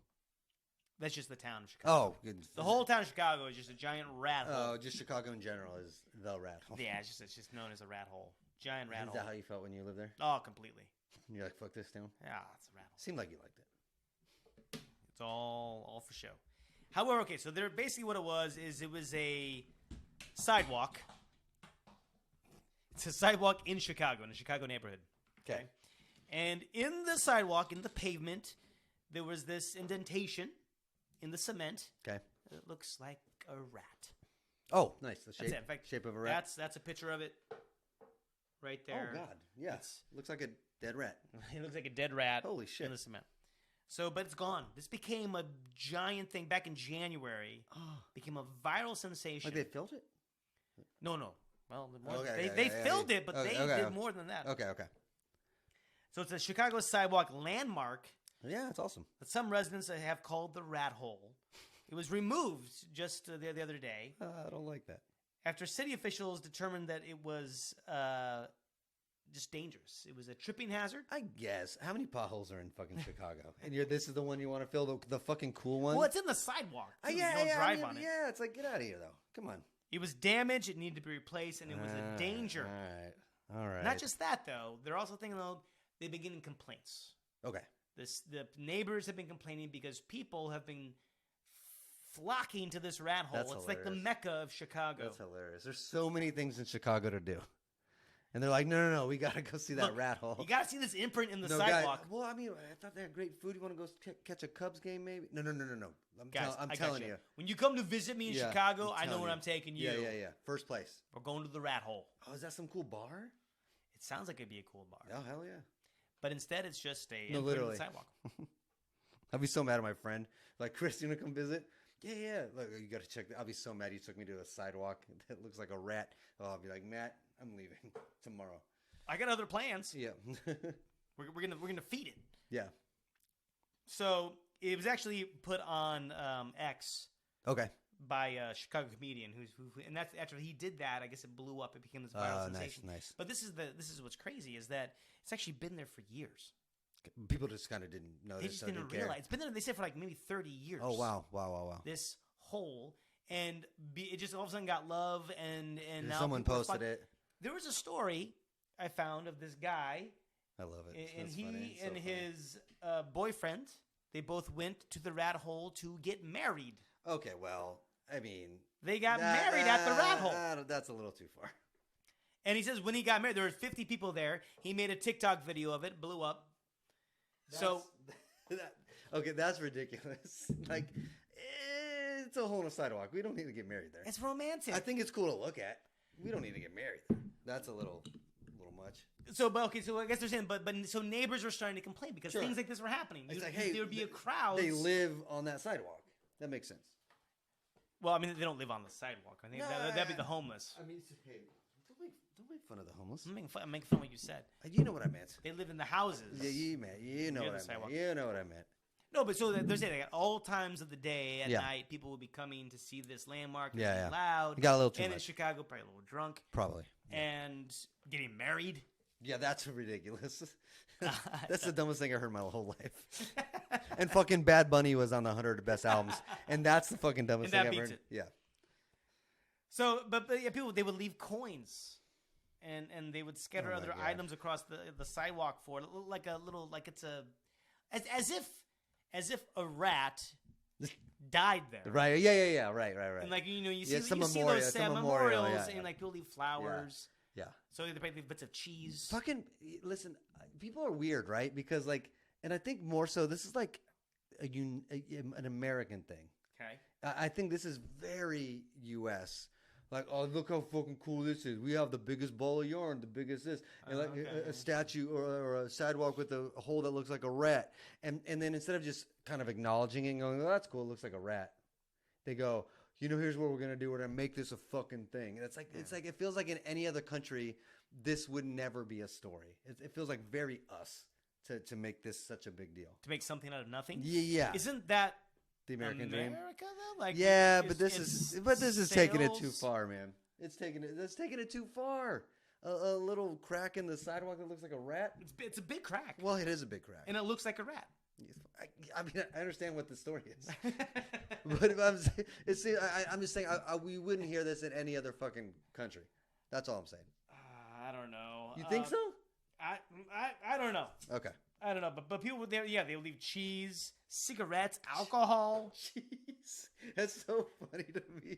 That's just the town of Chicago. Oh, goodness. The whole town of Chicago is just a giant rat hole. Oh, just Chicago in general is the rat hole. Yeah, it's just known as a rat hole. Giant rat Is hole. that how you felt when you lived there? Oh, completely. You're like, fuck this town? Yeah, it's a rat hole. Seemed like you liked it. It's all for show. However, okay, so there basically what it was a sidewalk. It's a sidewalk in Chicago, in a Chicago neighborhood. Okay. And in the sidewalk, in the pavement, there was this indentation in the cement. Okay. It looks like a rat. Oh, nice. The shape, That's it. In fact, shape of a rat. That's a picture of it right there. Oh, God. Yeah. Looks like a dead rat. It looks like a dead rat. Holy shit. In the cement. So, but it's gone. This became a giant thing back in January. Became a viral sensation. Like they filled it? No. Well, Okay, they filled it, but they did more than that. Okay. So it's a Chicago sidewalk landmark Yeah, it's awesome. that some residents have called the Rat Hole. It was removed just the other day I don't like that. after city officials determined that it was just dangerous. It was a tripping hazard. I guess. How many potholes are in fucking Chicago? And this is the one you want to fill, the fucking cool one? Well, it's in the sidewalk. too. Yeah, You don't drive on it. Yeah, it's like, get out of here, though. Come on. It was damaged. It needed to be replaced, and it was a danger. All right. Not just that, though. They're also thinking, they've been getting complaints. Okay. The neighbors have been complaining because people have been flocking to this rat hole. That's It's like the hilarious. Mecca of Chicago. That's hilarious. There's so many things in Chicago to do. And they're like, no, we got to go see that Look, rat hole. You got to see this imprint in the No, sidewalk. Guy, well, I mean, I thought they had great food. You want to go catch a Cubs game, maybe? No. Guys, I'm I got telling you. When you come to visit me in Yeah, Chicago, I'm I know telling where you. I'm taking you. Yeah. First place. We're going to the rat hole. Oh, is that some cool bar? It sounds like it'd be a cool bar. Oh, hell yeah. But instead, it's just a No, imprint in literally. the sidewalk. I'd be so mad at my friend. Like, Chris, you want to come visit? Yeah. Look, you got to check that. I'll be so mad you took me to a sidewalk that looks like a rat. Oh, I'll be like, Matt, I'm leaving tomorrow. I got other plans. Yeah. We're gonna feed it. Yeah. So it was actually put on X Okay. by a Chicago comedian and that's after he did that. I guess it blew up. It became this viral sensation. Nice. But this is what's crazy is that it's actually been there for years. People just kind of didn't know They this. just so didn't care. realize it's been there. They said for like maybe 30 years. Oh wow. This hole and it just all of a sudden got love and now Someone people are posted it. There was a story I found of this guy. I love it. And That's he funny. It's so and funny. his boyfriend, they both went to the rat hole to get married. Okay, well, I mean, They got married at the rat hole. That's a little too far. And he says when he got married, there were 50 people there. He made a TikTok video of it, blew up. Okay, that's ridiculous. Like, it's a hole in a sidewalk. We don't need to get married there. It's romantic. I think it's cool to look at. We don't need to get married there. That's a little much. So I guess they're saying, but so neighbors were starting to complain because Sure. things like this were happening. It's like, hey, there would be a crowd. They live on that sidewalk. That makes sense. Well, I mean, they don't live on the sidewalk. I think that'd be the homeless. I mean, hey, don't make fun of the homeless. I'm making fun of what you said. You know what I meant. They live in the houses. Yeah, you know Near what the I sidewalk. meant. You know what I meant. No, but so they're saying at all times of the day at Yeah. night, people will be coming to see this landmark. Yeah, It's yeah. loud. You got a little too and in much. Chicago, probably a little drunk Probably. and getting married. Yeah, that's ridiculous. That's the dumbest thing I heard in my whole life. And fucking Bad Bunny was on the 100 best albums, and that's the fucking dumbest And that thing I've beats heard. it. Yeah. So, but yeah, people they would leave coins, and they would scatter Oh my other God. items across the sidewalk for it, like a little like it's a as if a rat died there. Right. Yeah. Right. And like you Yeah, see, it's a you see memorial. those It's a sad memorial, memorials, yeah, and yeah. like people leave flowers. Yeah. So they probably leave bits of cheese. Fucking listen. People are weird, right? Because like, and I think more so, this is like an American thing. Okay. I think this is very U.S. Like, oh, look how fucking cool this is. We have the biggest ball of yarn, the biggest this, and like Okay. a statue or a sidewalk with a hole that looks like a rat. And then instead of just kind of acknowledging it and going, oh, that's cool, it looks like a rat, they go, here's what we're gonna do. We're gonna make this a fucking thing. And it's like it feels like in any other country, this would never be a story. It feels like very us to make this such a big deal. To make something out of nothing. Yeah. Isn't that The American dream. America though? Like Yeah, it's- but this it's is taking it too sales. far, man. That's taking it too far. A little crack in the sidewalk that looks like a rat. It's a big crack, Well, it is a big crack. and it looks like a rat. I mean, I understand what the story is, but if I'm just saying we wouldn't hear this in any other fucking country. That's all I'm saying. I don't know. You think so? I don't know. Okay. I don't know, but people would they leave cheese, cigarettes, alcohol. Jeez, that's so funny to me.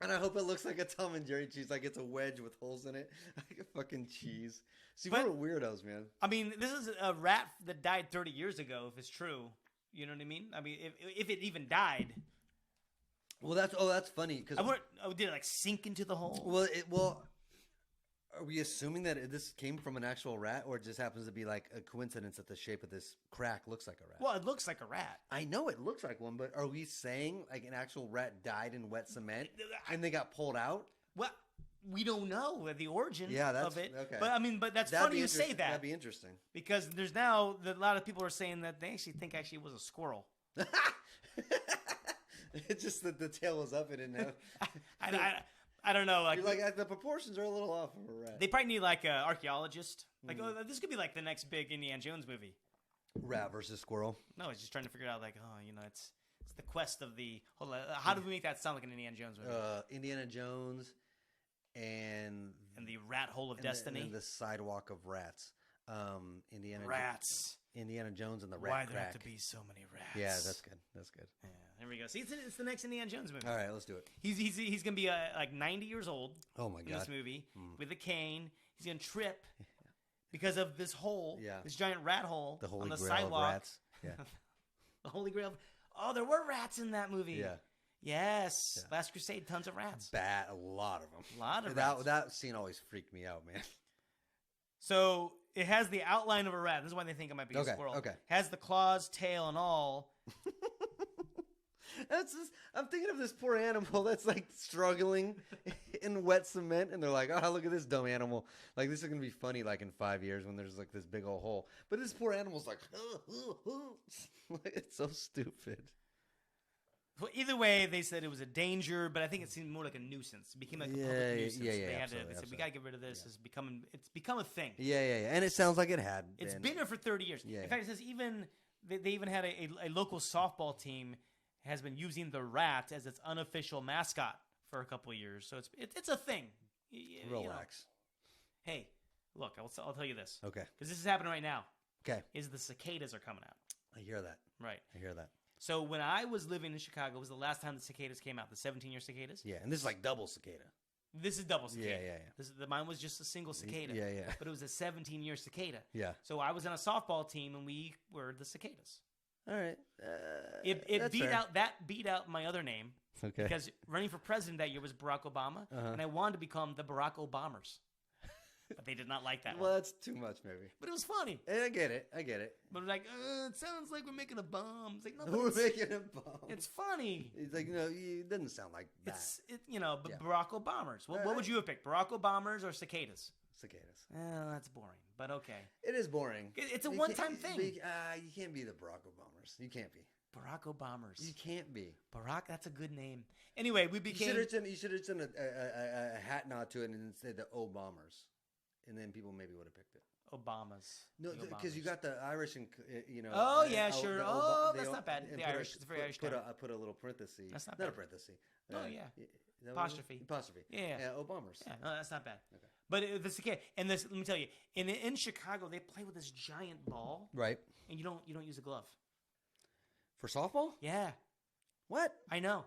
And I hope it looks like a Tom and Jerry cheese, like it's a wedge with holes in it, like a fucking cheese. See, But- we're weirdos, man. I mean, this is a rat that died 30 years ago, if it's true. You know what I mean? I mean, if it even died, Well, that's funny because did it like sink into the hole? well, are we assuming that this came from an actual rat, or it just happens to be like a coincidence that the shape of this crack looks like a rat? Well, it looks like a rat. I know it looks like one, but are we saying like an actual rat died in wet cement and they got pulled out? Well, we don't know the origin of it. okay. But I mean, but that's That'd funny be you say interesting. that That'd be interesting. because there's now a lot of people are saying that they actually think it was a squirrel. It's just that the tail was up. It didn't have. I don't know. You're like the proportions are a little off of a rat. They probably need like an archaeologist. Like, oh, this could be like the next big Indiana Jones movie. Rat versus squirrel. No, it's just trying to figure out like, it's the quest of the. Hold on, how do we make that sound like an Indiana Jones movie? Indiana Jones and the rat hole of destiny. and the sidewalk of rats. Indiana Rats. Indiana Jones and the rat Why there crack. have to be so many rats? Yeah, that's good. That's good. Yeah, there we go. See, it's the next Indiana Jones movie. All right, let's do it. He's gonna be like 90 years old Oh my in god. this movie with a cane. He's gonna trip because of this hole, this giant rat hole The holy on the grail sidewalk. of rats. Yeah. The Holy Grail. Oh, there were rats in that movie. Yeah. Yes. Yeah. Last Crusade, tons of rats. A lot of them. A lot of rats. That scene always freaked me out, man. So it has the outline of a rat. This is why they think it might be a squirrel. Okay. Has the claws, tail, and all. I'm thinking of this poor animal that's like struggling in wet cement, and they're like, "Oh, look at this dumb animal! Like this is gonna be funny, like in 5 years when there's like this big old hole." But this poor animal's like, it's so stupid. Well, either way, they said it was a danger, but I think it seemed more like a nuisance. It became like a public nuisance. yeah, They absolutely, said we got to get rid of this. It's become a thing. Yeah, and it sounds like it had. It's been there for 30 years. Yeah. In fact, it says even they even had a local softball team has been using the rat as its unofficial mascot for a couple of years. So it's a thing. You know. Relax. Hey, look, I'll tell you this. Okay. Because this is happening right now. Okay. Is the cicadas are coming out. I hear that. Right. I hear that. So when I was living in Chicago, it was the last time the cicadas came out, the 17-year cicadas. Yeah, and this is like double cicada. This is double cicada. Yeah. Mine was just a single cicada. Yeah. But it was a 17-year cicada. Yeah. So I was on a softball team, and we were the cicadas. All right. It beat out my other name. Okay. Because running for president that year was Barack Obama, and I wanted to become the Barack Obamas. But they did not like that Well, one. that's too much, maybe. But it was funny. I get it. But it was like, it sounds like we're making a bomb. It's like, no, but We're it's, making a bomb. it's funny. It's like, it doesn't sound like that. Barack Obamas. What would you have picked, Barack Obamas or cicadas? Cicadas. Oh, that's boring, but okay. It is boring. It's a You one-time can't- thing. You can't be the Barack Obamas. You can't be. Barack Obamas. You can't be. Barack, that's a good name. Anyway, we became. You should have done a hat nod to it and said the Obamas, and then people maybe would have picked it. Obamas. No, The because you Obamas. got the Irish and Oh, yeah, sure. the Oh, the that's O- not bad. and The put a- Irish, it's very Irish Put term. a put a little parenthesis. That's not a bad. parenthesis. Oh, yeah. Is that what it is? Apostrophe. Apostrophe. Yeah. Obamas. Yeah, no, that's not bad. Okay. But the cicada, and this, let me tell you, in Chicago, they play with this giant ball, Right. and you don't use a glove. For softball? Yeah, What? I know.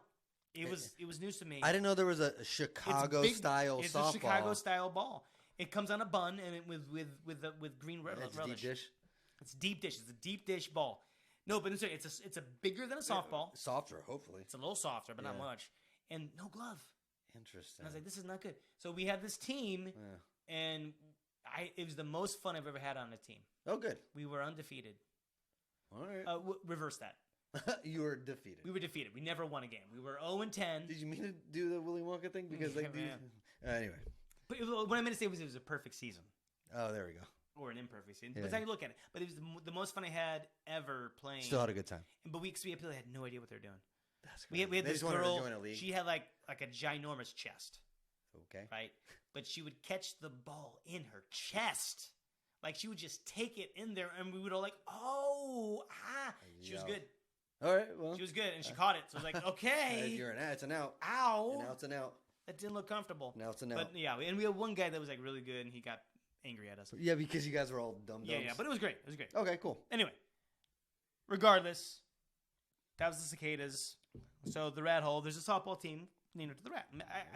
It was news to me. I didn't know there was a It's Chicago big- style It's softball. a Chicago style ball. It comes on a bun and with green It's relish. deep dish. It's deep dish. It's a deep dish ball. No, but it's a bigger than a softball. Softer, hopefully. It's a little softer, but not Yeah. much. And no glove. Interesting. And I was like, this is not good. So we had this team, Yeah. and it was the most fun I've ever had on a team. Oh, good. We were undefeated. All right. Reverse that. You were defeated. We were defeated. We never won a game. We were 0-10. Did you mean to do the Willy Wonka thing? Because like, Yeah, anyway. But what I meant to say was it was a perfect season. Oh, there we go. Or an imperfect season. Yeah. But how you look at it. But it was the most fun I had ever playing. Still had a good time. But we people had no idea what they're doing. That's We had they this just wanted girl. to join a league. She had like a ginormous chest, Okay. right? But she would catch the ball in her chest. Like she would just take it in there, and we would all like, oh, ah. She was Yeah. good. All right. Well, She was good, and she caught it. So I was like, okay. it's an out. Ow. And now it's an out. That didn't look comfortable. Now it's an out. But yeah, and we had one guy that was like really good, and he got angry at us. Yeah, because you guys were all dumb. Yeah, but it was great. It was great. Okay, cool. Anyway, regardless, that was the cicadas. So the rat hole. There's a softball team named after the rat.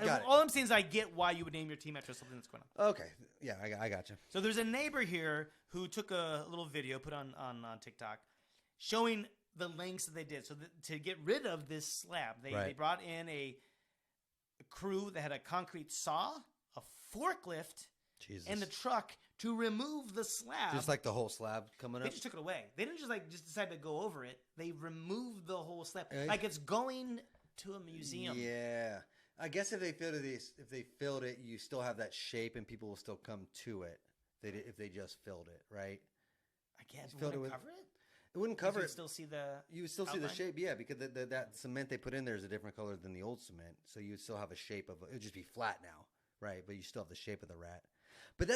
Got it. All I'm saying is I get why you would name your team after something that's going on. Okay. Yeah, I got you. So there's a neighbor here who took a little video put on TikTok showing the lengths that they did. So to get rid of this slab, they brought in a crew that had a concrete saw, a forklift, Jesus. and a truck to remove the slab. Just like the whole slab coming They up. just took it away. They didn't just decide to go over it. They removed the whole slab, Eh? like it's going to a museum. Yeah. I guess if they filled it, you still have that shape, and people will still come to it. If they just filled it, right? I guess. Filled Would it it with- cover it? It wouldn't Because cover you'd it. still see the. You would still see the outline? shape, yeah, because that cement they put in there is a different color than the old cement, so you would still have a shape of it. Would just be flat now, right? But you still have the shape of the rat. But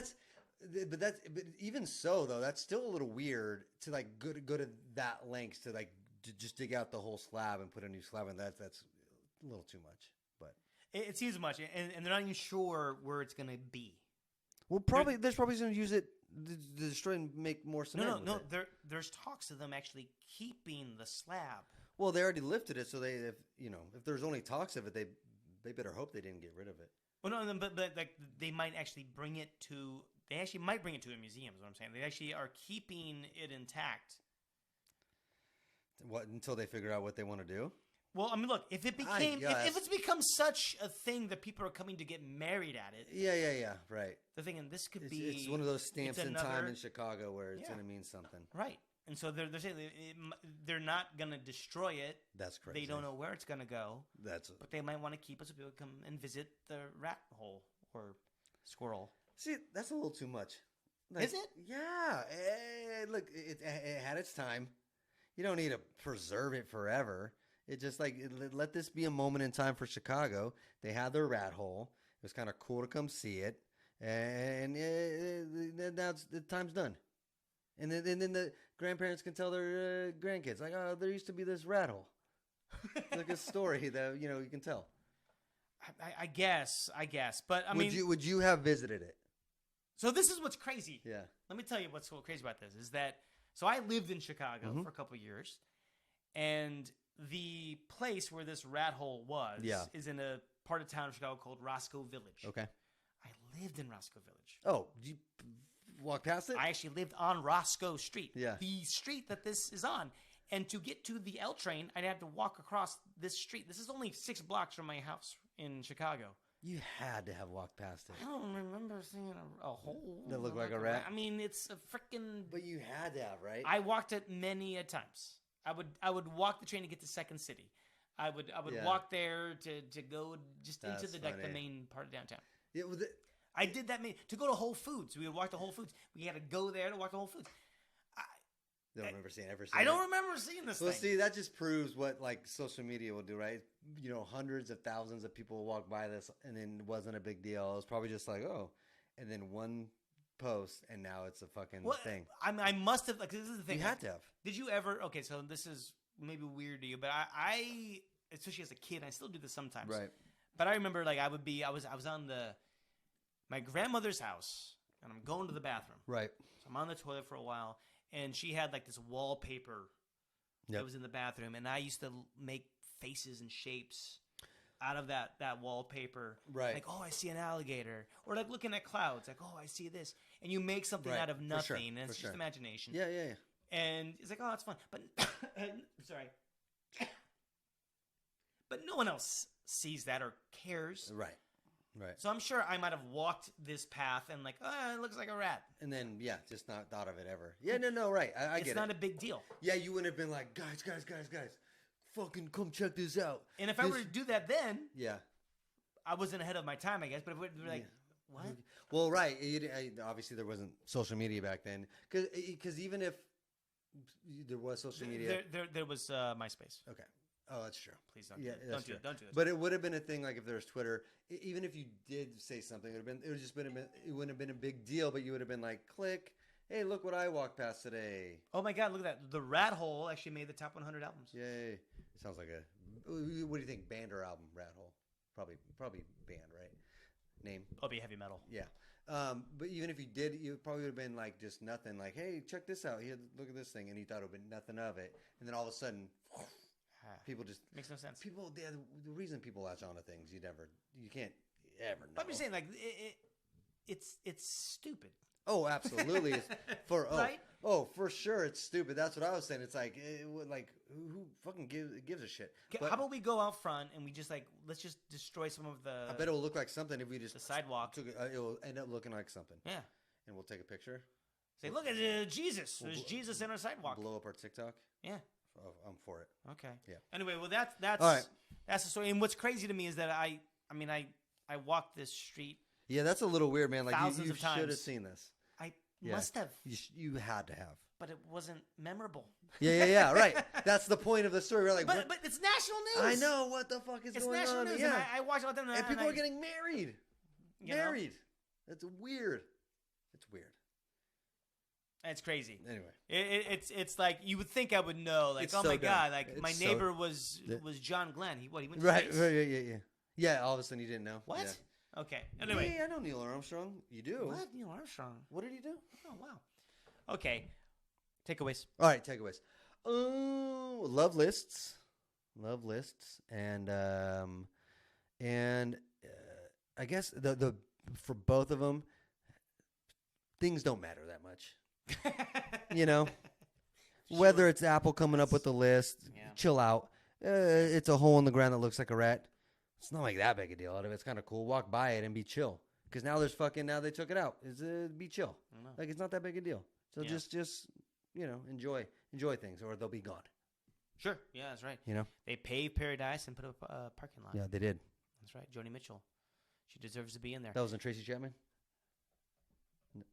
even so though, that's still a little weird to like go to that length to like just dig out the whole slab and put a new slab in. That's a little too much. But It seems much, and they're not even sure where it's going to be. well, there's probably going to use it to destroy and make more cement. No. with it. There's talks of them actually keeping the slab. Well, they already lifted it, so if there's only talks of it, they better hope they didn't get rid of it. Well, no, but like they might actually bring it to. They actually might bring it to a museum. Is what I'm saying. They actually are keeping it intact. What until they figure out what they want to do? Well, I mean, look, if it became, guess. if it's become such a thing that people are coming to get married at it, Yeah, right. they're thinking this could be. It's one of those stamps it's in time another- in Chicago where it's Yeah. going to mean something. Right, and so they're saying they're not going to destroy it. That's crazy. They don't know where it's going to go, That's but they might want to keep it so people come and visit the rat hole or squirrel. see, that's a little too much. Is it? Yeah. Look, it had its time. You don't need to preserve it forever. It just let this be a moment in time for Chicago. They had their rat hole. It was kind of cool to come see it, and now the time's done. And then the grandparents can tell their grandkids like, oh, there used to be this rat hole. It's like a story that you can tell. I guess, but I mean, would you have visited it? so this is what's crazy. Yeah. Let me tell you what's so crazy about this is that so I lived in Chicago Mm-hmm. for a couple of years, and the place where this rat hole was is in a part of town of Chicago called Roscoe Village. Okay. I lived in Roscoe Village. Oh, did you walk past it? I actually lived on Roscoe Street, Yeah. the street that this is on. And to get to the L train, I'd have to walk across this street. This is only 6 blocks from my house in Chicago. You had to have walked past it. I don't remember seeing a hole That looked like a rat? I mean, it's a freaking. But you had to have, right? I walked it many a times. I would walk the train to get to Second City. I would Yeah. walk there to go just That's into the funny. main part of downtown. Yeah, well, I did that to go to Whole Foods. We would walk to Whole Foods. We had to go there to walk to Whole Foods. Don't remember seeing I don't remember seeing this Well, thing. see, that just proves what like social media will do, right? You know, hundreds of thousands of people will walk by this, and then it wasn't a big deal. It was probably just like, oh, and then one post, and now it's a fucking thing. I must have, like, this is the thing. You had to have. Did you ever? Okay, so this is maybe weird to you, but I especially as a kid, I still do this sometimes. Right. But I remember, like, I was on my grandmother's house, and I'm going to the bathroom. Right. So I'm on the toilet for a while. And she had like this wallpaper that was in the bathroom, and I used to make faces and shapes out of that wallpaper. Right. Like, oh, I see an alligator, or like looking at clouds, like, oh, I see this, and you make something out of nothing, and it's just imagination. Yeah. And it's like, oh, that's fun, but sorry, but no one else sees that or cares. Right. So I'm sure I might have walked this path and like, oh, it looks like a rat. And then, just not thought of it ever. Yeah, no, right. I get it. It's not a big deal. Yeah, you wouldn't have been like, guys, fucking come check this out. And if I were to do that then, yeah, I wasn't ahead of my time, I guess. But if we're like, what? Well, right. Obviously, there wasn't social media back then. Because even if there was social media. There was MySpace. Okay. Oh, that's true. Please don't do it. Don't do it. But it would have been a thing like if there was Twitter. Even if you did say something, it wouldn't have been a big deal. But you would have been like, click. Hey, look what I walked past today. Oh my God, look at that. The Rat Hole actually made the top 100 albums. Yay. Sounds like what do you think? Band or album? Rat Hole. Probably band, right? Name. Probably heavy metal. Yeah. But even if you did, you probably would have been like just nothing. Like, hey, check this out. Here, look at this thing, and you thought it would have been nothing of it, and then all of a sudden, people just makes no sense. People, the reason people latch onto things, you can't ever know. I'm just saying, like, it's stupid. Oh, absolutely. Right? Oh, for sure, it's stupid. That's what I was saying. It's like, who fucking gives a shit? How about we go out front and we just let's just destroy some of the. I bet it will look like something if we just the sidewalk. It will end up looking like something. Yeah. And we'll take a picture. Say, look at Jesus. There's Jesus in our sidewalk. Blow up our TikTok. Yeah. Oh, I'm for it. Okay. Yeah. Anyway, well that's all right. That's the story. And what's crazy to me is that I walked this street. Yeah, that's a little weird, man. Like thousands you of times. should have seen this. I must have. You had to have. But it wasn't memorable. Yeah. Right. That's the point of the story. We're like, but it's national news. I know what the fuck is going on. It's national news. Yeah. And I watched all them. And people are getting married. Married. That's weird. It's weird. It's crazy. Anyway, it's like you would think I would know. Like, it's oh so my dumb. God! Like It's my neighbor was John Glenn. He went to right. space? Right. Yeah. All of a sudden, you didn't know. What? Yeah. Okay. Anyway, I know Neil Armstrong. You do. What? Neil Armstrong? What did he do? Oh wow. Okay. Takeaways. All right, takeaways. Love lists, and I guess the for both of them, things don't matter that much. You know, whether it's Apple coming up with the list, chill out. It's a hole in the ground that looks like a rat. It's not like that big a deal out of it. It's kind of cool. Walk by it and be chill. Because now they took it out. Be chill. Like it's not that big a deal. So just enjoy things, or they'll be gone. Sure. Yeah, that's right. You know, they paved Paradise and put up a parking lot. Yeah, they did. That's right. Joni Mitchell, she deserves to be in there. That wasn't Tracy Chapman. No.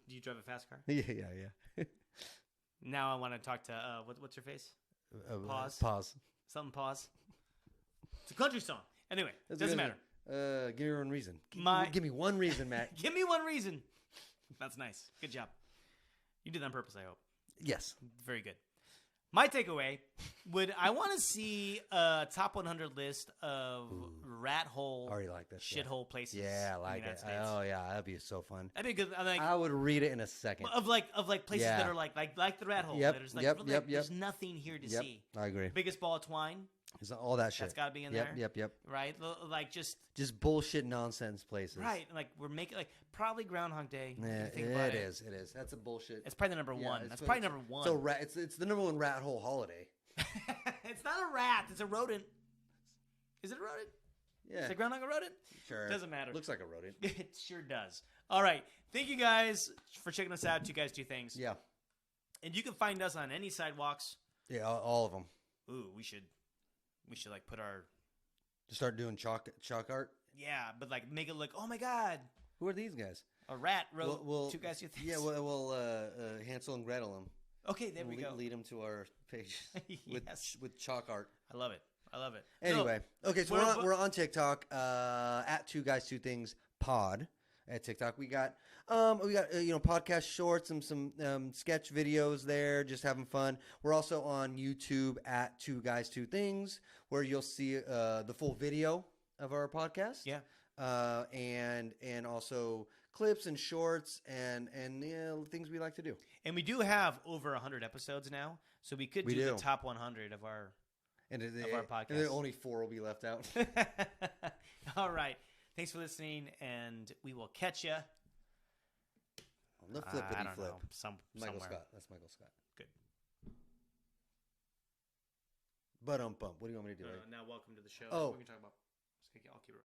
Do you drive a fast car? Yeah. Now I want to talk to what's her face? Pause. Something pause. It's a country song. Anyway, it doesn't matter. Give me one reason. Give me one reason, Matt. Give me one reason. That's nice. Good job. You did that on purpose, I hope. Yes. Very good. My takeaway I want to see a top 100 list of rat hole, already like this shithole places. Yeah, I like it. Oh yeah, that'd be so fun. That'd be good. I would read it in a second. Of places that are like the rat hole. Yep. There's there's nothing here to see. I agree. Biggest ball of twine. It's all that shit. That's got to be in there. Yep. Right? Like just bullshit nonsense places. Right. Like we're making probably Groundhog Day. Yeah, it is. That's a bullshit. It's probably the number one. That's probably number one. So it's the number one rat hole holiday. It's not a rat. It's a rodent. Is it a rodent? Yeah. Is the groundhog a rodent? Sure. Doesn't matter. Looks like a rodent. It sure does. All right. Thank you guys for checking us out. 2 Guys 2 Things. Yeah. And you can find us on any sidewalks. Yeah, all of them. Ooh, we should like put our To start doing chalk art. Yeah, but like make it look. Oh my God, Who are these guys? a rat wrote Two Guys Two Things. Yeah, we'll Hansel and Gretel them. Okay, there we go. Lead them to our page Yes. with chalk art. I love it. I love it. Anyway, okay, so Well, we're on TikTok at Two Guys Two Things Pod at TikTok. We got podcast shorts and some sketch videos there, just having fun. We're also on YouTube at Two Guys Two Things, where you'll see the full video of our podcast. Yeah. And also clips and shorts and things we like to do. And we do have over 100 episodes now, so we could do the top 100 of our podcast. And then only 4 will be left out. All right. Thanks for listening, and we will catch you. On the flippity I don't flip. know, Michael somewhere. Scott. That's Michael Scott. Good. But bump. What do you want me to do? Now, welcome to the show. Oh. What can we talk about? I'll keep it.